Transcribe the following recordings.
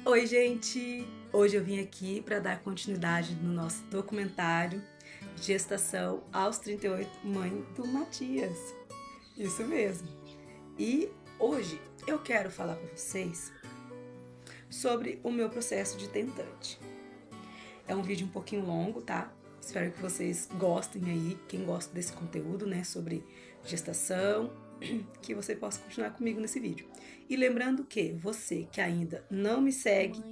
Oi, gente! Hoje eu vim aqui para dar continuidade no nosso documentário Gestação aos 38, Mãe do Matias. Isso mesmo. E hoje eu quero falar para vocês sobre o meu processo de tentante. É um vídeo um pouquinho longo, tá? Espero que vocês gostem aí, quem gosta desse conteúdo, né, sobre gestação, que você possa continuar comigo nesse vídeo. E lembrando que você que ainda não me segue,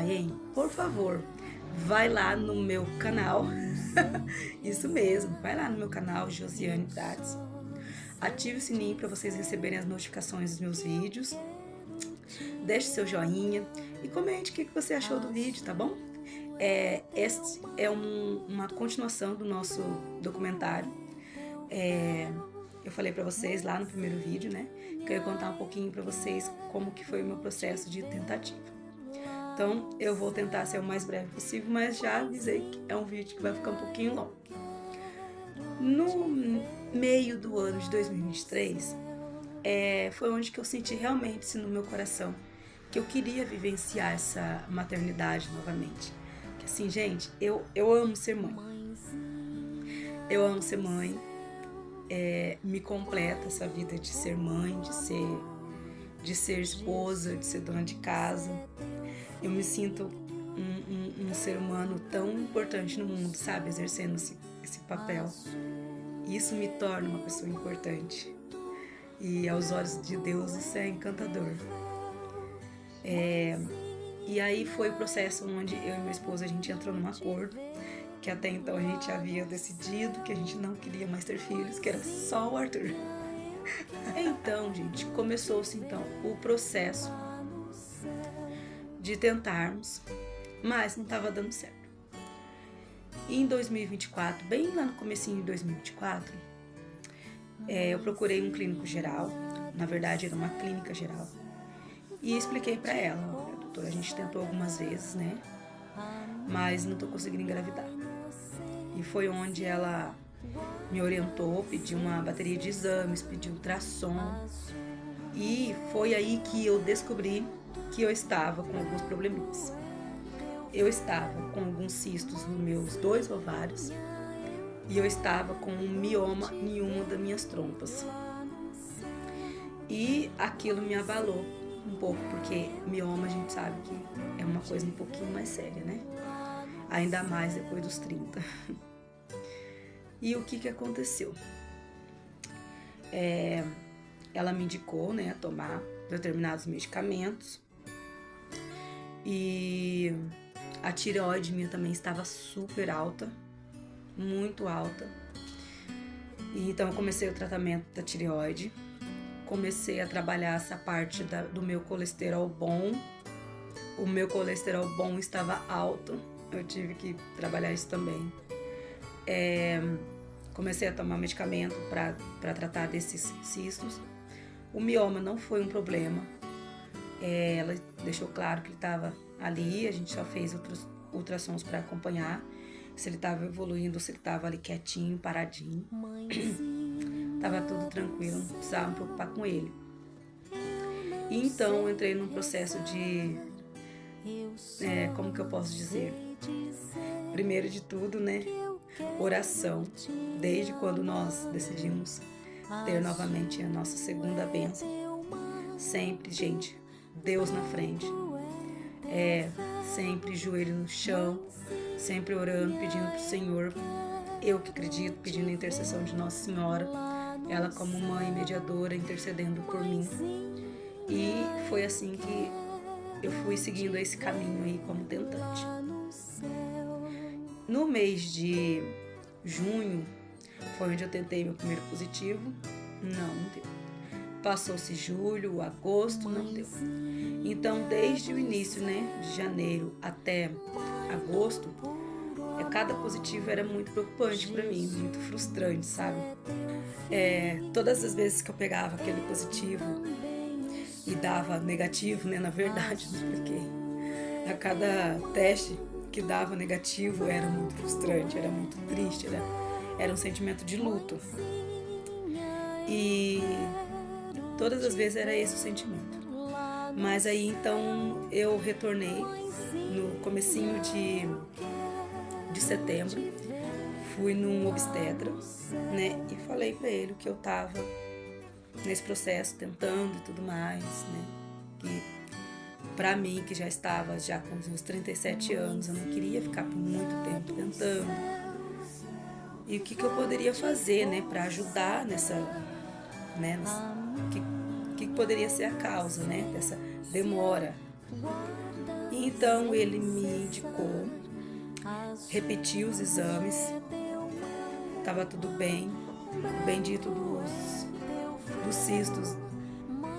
hein? Por favor, vai lá no meu canal, isso mesmo, vai lá no meu canal Josiane Prats, ative o sininho para vocês receberem as notificações dos meus vídeos, deixe seu joinha e comente o que você achou do vídeo, tá bom? Este é uma continuação do nosso documentário. Eu falei pra vocês lá no primeiro vídeo, né, que eu ia contar um pouquinho pra vocês como que foi o meu processo de tentativa. Então, eu vou tentar ser o mais breve possível, mas já avisei que é um vídeo que vai ficar um pouquinho longo. No meio do ano de 2023, foi onde que eu senti realmente isso no meu coração, que eu queria vivenciar essa maternidade novamente. Que assim, gente, eu amo ser mãe. Eu amo ser mãe. Me completa essa vida de ser mãe, de ser esposa, de ser dona de casa. Eu me sinto um ser humano tão importante no mundo, sabe? Exercendo esse papel. Isso me torna uma pessoa importante. E aos olhos de Deus isso é encantador. E aí foi o processo onde eu e minha esposa a gente entrou num acordo, que até então a gente havia decidido que a gente não queria mais ter filhos, que era só o Arthur. Então, gente, começou-se então o processo de tentarmos, mas não estava dando certo. E em 2024, bem lá no comecinho de 2024, eu procurei um clínico geral, na verdade era uma clínica geral, e expliquei para ela: olha, doutora, a gente tentou algumas vezes, né, mas não tô conseguindo engravidar. E foi onde ela me orientou, pediu uma bateria de exames, pediu ultrassom. E foi aí que eu descobri que eu estava com alguns probleminhas. Eu estava com alguns cistos nos meus 2 ovários e eu estava com um mioma em uma das minhas trompas. E aquilo me abalou um pouco, porque mioma a gente sabe que é uma coisa um pouquinho mais séria, né? Ainda mais depois dos 30. E o que aconteceu? Ela me indicou, né, a tomar determinados medicamentos. E a tireoide minha também estava super alta, muito alta. E então eu comecei o tratamento da tireoide. Comecei a trabalhar essa parte do meu colesterol bom. O meu colesterol bom estava alto. Eu tive que trabalhar isso também. Comecei a tomar medicamento para tratar desses cistos. O mioma não foi um problema. Ela deixou claro que ele estava ali. A gente só fez outros ultrassons para acompanhar se ele estava evoluindo, se ele estava ali quietinho, paradinho. Tava tudo tranquilo, não precisava me preocupar com ele. E então eu entrei num processo de... como que eu posso dizer? Primeiro de tudo, né? Oração. Desde quando nós decidimos ter novamente a nossa segunda bênção. Sempre, gente, Deus na frente. Sempre joelho no chão, sempre orando, pedindo pro Senhor. Eu que acredito, pedindo a intercessão de Nossa Senhora. Ela como mãe mediadora, intercedendo por mim. E foi assim que eu fui seguindo esse caminho aí como tentante. No mês de junho, foi onde eu tentei meu primeiro positivo. Não deu. Passou-se julho, agosto, não deu. Então, desde o início, né, de janeiro até agosto, cada positivo era muito preocupante para mim, muito frustrante, sabe? Todas as vezes que eu pegava aquele positivo e dava negativo, né, na verdade, não expliquei. A cada teste que dava negativo era muito frustrante, era muito triste, era um sentimento de luto. E todas as vezes era esse o sentimento. Mas aí então eu retornei no comecinho de setembro, fui num obstetra, né, e falei pra ele que eu tava nesse processo tentando e tudo mais, né, que pra mim, que já estava já com os meus 37 anos, eu não queria ficar por muito tempo tentando. E o que eu poderia fazer, né, para ajudar nessa, né, que poderia ser a causa, né, dessa demora. E então ele me indicou, repeti os exames, estava tudo bem, o bendito dos cistos,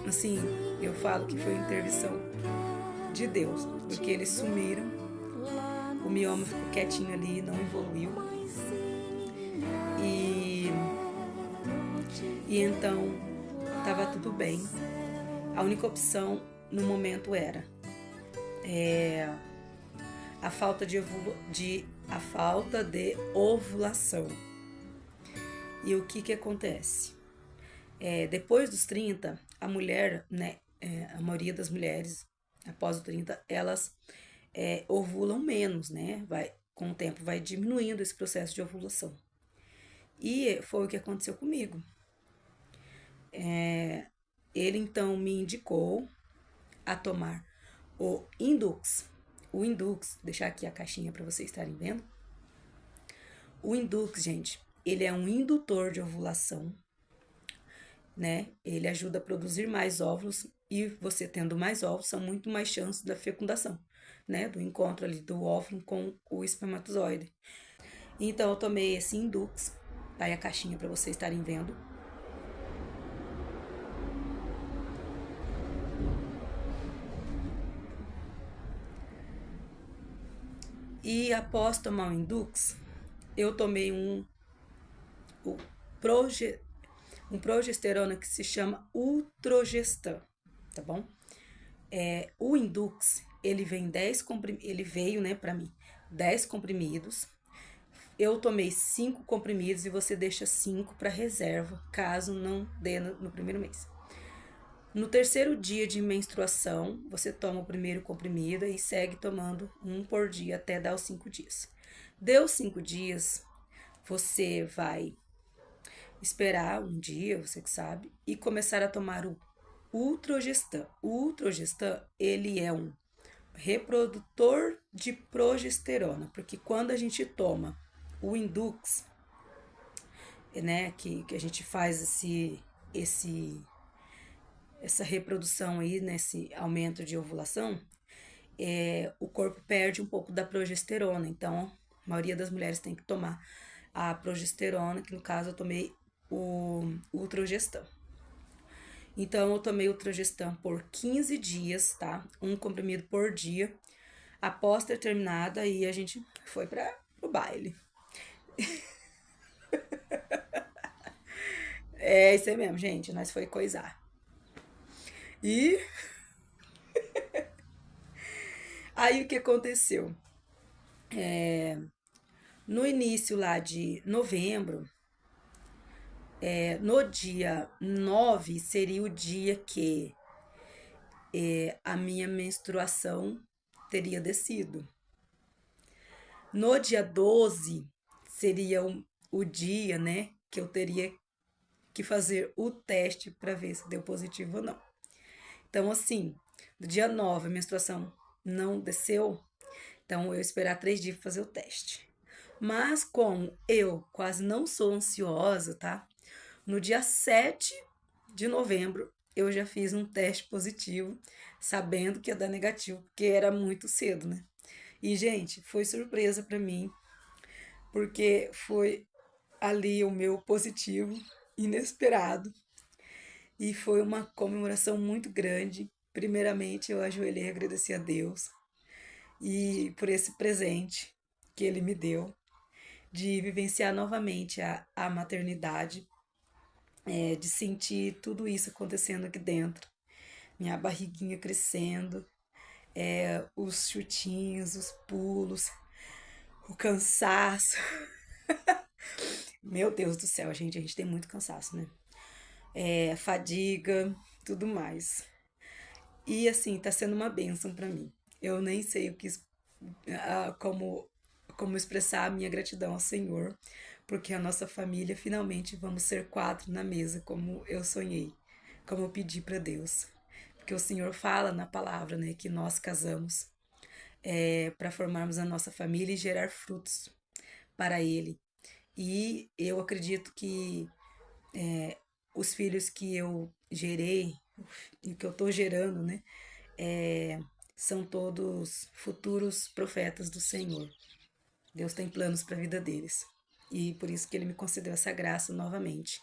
assim, eu falo que foi intervenção de Deus, porque eles sumiram, o mioma ficou quietinho ali, não evoluiu. E então estava tudo bem. A única opção no momento era a falta a falta de ovulação. E o que acontece? Depois dos 30, a mulher, né, a maioria das mulheres, após os 30, elas ovulam menos, né? Com o tempo vai diminuindo esse processo de ovulação. E foi o que aconteceu comigo. Ele então me indicou a tomar o Indux. O Indux, deixar aqui a caixinha para vocês estarem vendo. O Indux, gente, ele é um indutor de ovulação, né? Ele ajuda a produzir mais óvulos e você tendo mais óvulos, são muito mais chances da fecundação, né? Do encontro ali do óvulo com o espermatozoide. Então eu tomei esse Indux, tá aí a caixinha para vocês estarem vendo. E após tomar o Indux, eu tomei um progesterona que se chama Utrogestan, tá bom? O Indux, ele veio, né, pra mim, 10 comprimidos. Eu tomei 5 comprimidos e você deixa 5 para reserva, caso não dê no primeiro mês. No terceiro dia de menstruação, você toma o primeiro comprimido e segue tomando um por dia até dar os 5 dias. Deu 5 dias, você vai esperar um dia, você que sabe, e começar a tomar o Utrogestan. O Utrogestan, ele é um reprodutor de progesterona, porque quando a gente toma o Indux, né, que a gente faz essa reprodução aí, nesse aumento de ovulação, o corpo perde um pouco da progesterona. Então, a maioria das mulheres tem que tomar a progesterona, que no caso eu tomei o Utrogestan. Então, eu tomei o Utrogestan por 15 dias, tá? Um comprimido por dia. Após ter terminado, aí a gente foi pro baile. É isso aí mesmo, gente. Nós foi coisar. E aí o que aconteceu? No início lá de novembro, no dia 9 seria o dia que a minha menstruação teria descido. No dia 12 seria o dia, né, que eu teria que fazer o teste para ver se deu positivo ou não. Então, assim, no dia 9 a menstruação não desceu, então eu ia esperar 3 dias para fazer o teste. Mas como eu quase não sou ansiosa, tá? No dia 7 de novembro eu já fiz um teste positivo, sabendo que ia dar negativo, porque era muito cedo, né? E, gente, foi surpresa para mim, porque foi ali o meu positivo, inesperado. E foi uma comemoração muito grande. Primeiramente, eu ajoelhei e agradeci a Deus e por esse presente que Ele me deu, de vivenciar novamente a maternidade, de sentir tudo isso acontecendo aqui dentro. Minha barriguinha crescendo, os chutinhos, os pulos, o cansaço. Meu Deus do céu, gente, a gente tem muito cansaço, né? Fadiga, tudo mais. E assim, tá sendo uma bênção para mim. Eu nem sei o que, como, como expressar a minha gratidão ao Senhor, porque a nossa família finalmente vamos ser 4 na mesa, como eu sonhei, como eu pedi para Deus. Porque o Senhor fala na palavra, né, que nós casamos para formarmos a nossa família e gerar frutos para Ele. E eu acredito que os filhos que eu gerei e que eu tô gerando, né, é, são todos futuros profetas do Senhor. Deus tem planos para a vida deles. E por isso que ele me concedeu essa graça novamente.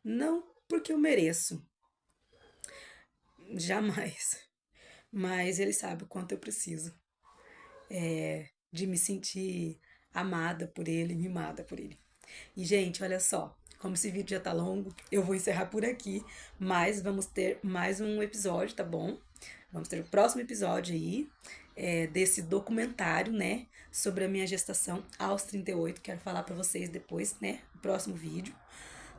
Não porque eu mereço, jamais. Mas ele sabe o quanto eu preciso de me sentir amada por ele, mimada por ele. E, gente, olha só, como esse vídeo já tá longo, eu vou encerrar por aqui, mas vamos ter mais um episódio, tá bom? Vamos ter o próximo episódio aí, desse documentário, né? Sobre a minha gestação aos 38. Quero falar pra vocês depois, né? No próximo vídeo.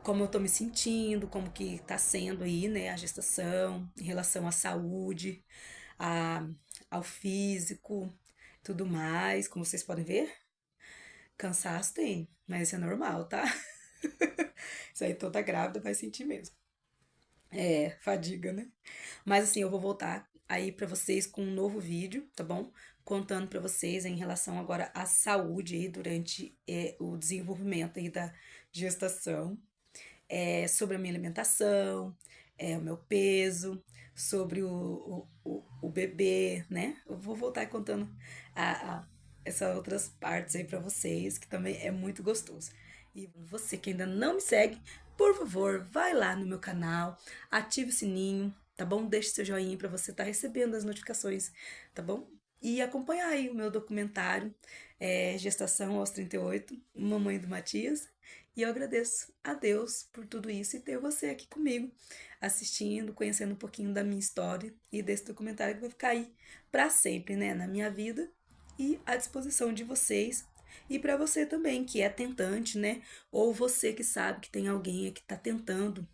Como eu tô me sentindo, como que tá sendo aí, né? A gestação, em relação à saúde, a, ao físico, tudo mais. Como vocês podem ver, cansaço tem, mas isso é normal, tá? Isso aí toda grávida vai sentir mesmo. É, fadiga, né? Mas assim, eu vou voltar aí pra vocês com um novo vídeo, tá bom? Contando pra vocês em relação agora à saúde aí durante o desenvolvimento aí da gestação, sobre a minha alimentação, o meu peso, sobre o bebê, né? Eu vou voltar contando essas outras partes aí pra vocês, que também é muito gostoso. E você que ainda não me segue, por favor, vai lá no meu canal, ative o sininho, tá bom? Deixe seu joinha para você estar recebendo as notificações, tá bom? E acompanhar aí o meu documentário, Gestação aos 38, Mamãe do Matias. E eu agradeço a Deus por tudo isso e ter você aqui comigo, assistindo, conhecendo um pouquinho da minha história e desse documentário que vai ficar aí para sempre, né, na minha vida e à disposição de vocês. E para você também, que é tentante, né? Ou você que sabe que tem alguém que está tentando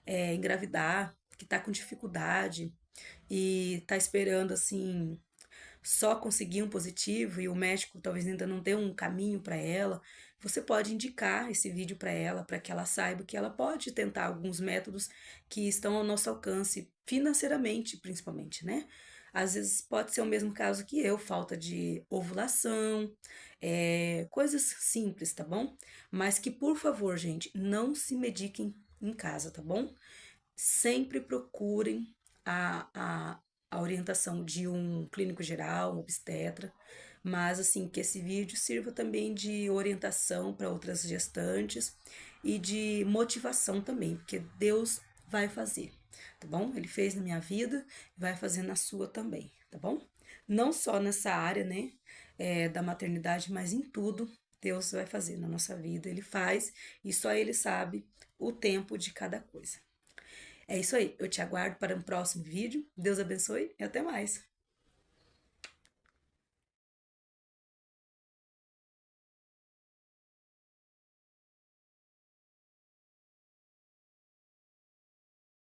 engravidar, que está com dificuldade e está esperando, assim, só conseguir um positivo e o médico talvez ainda não dê um caminho para ela, você pode indicar esse vídeo para que ela saiba que ela pode tentar alguns métodos que estão ao nosso alcance, financeiramente, principalmente, né? Às vezes pode ser o mesmo caso que eu, falta de ovulação, coisas simples, tá bom? Mas que, por favor, gente, não se mediquem em casa, tá bom? Sempre procurem a orientação de um clínico geral, um obstetra, mas assim, que esse vídeo sirva também de orientação para outras gestantes e de motivação também, porque Deus vai fazer, tá bom? Ele fez na minha vida, vai fazer na sua também, tá bom? Não só nessa área, né, da maternidade, mas em tudo Deus vai fazer na nossa vida, Ele faz e só Ele sabe o tempo de cada coisa. É isso aí, eu te aguardo para um próximo vídeo. Deus abençoe e até mais!